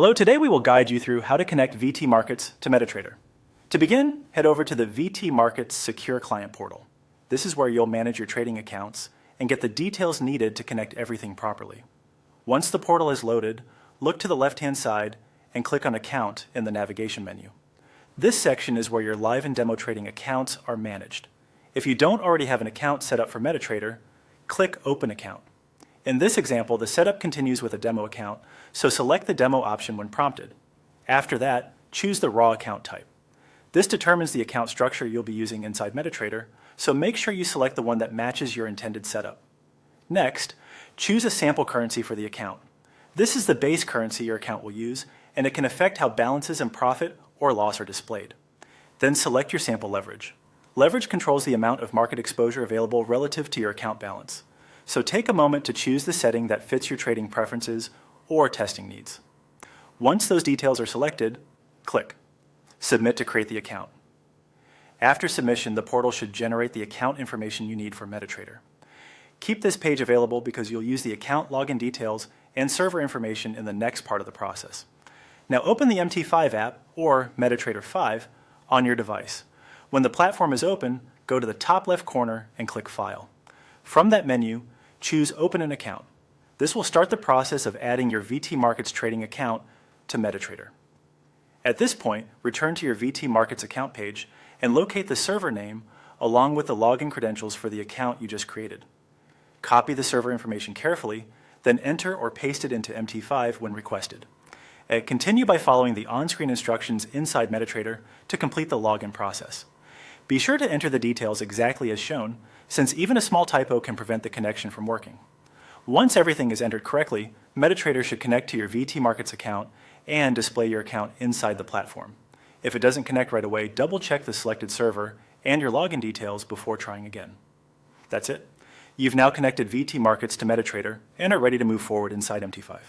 Hello, today we will guide you through how to connect VT Markets to MetaTrader. To begin, head over to the VT Markets Secure Client portal. This is where you'll manage your trading accounts and get the details needed to connect everything properly. Once the portal is loaded, look to the left-hand side and click on Account in the navigation menu. This section is where your live and demo trading accounts are managed. If you don't already have an account set up for MetaTrader, click Open Account. In this example, the setup continues with a demo account, so select the demo option when prompted. After that, choose the raw account type. This determines the account structure you'll be using inside MetaTrader, so make sure you select the one that matches your intended setup. Next, choose a sample currency for the account. This is the base currency your account will use, and it can affect how balances and profit or loss are displayed. Then select your sample leverage. Leverage controls the amount of market exposure available relative to your account balance. So take a moment to choose the setting that fits your trading preferences or testing needs. Once those details are selected, click Submit to create the account. After submission, the portal should generate the account information you need for MetaTrader. Keep this page available because you'll use the account login details and server information in the next part of the process. Now open the MT5 app or MetaTrader 5 on your device. When the platform is open, go to the top left corner and click File. From that menu, choose Open an Account. This will start the process of adding your VT Markets trading account to MetaTrader. At this point, return to your VT Markets account page and locate the server name along with the login credentials for the account you just created. Copy the server information carefully, then enter or paste it into MT5 when requested. Continue by following the on-screen instructions inside MetaTrader to complete the login process. Be sure to enter the details exactly as shown, since even a small typo can prevent the connection from working. Once everything is entered correctly, MetaTrader should connect to your VT Markets account and display your account inside the platform. If it doesn't connect right away, double-check the selected server and your login details before trying again. That's it. You've now connected VT Markets to MetaTrader and are ready to move forward inside MT5.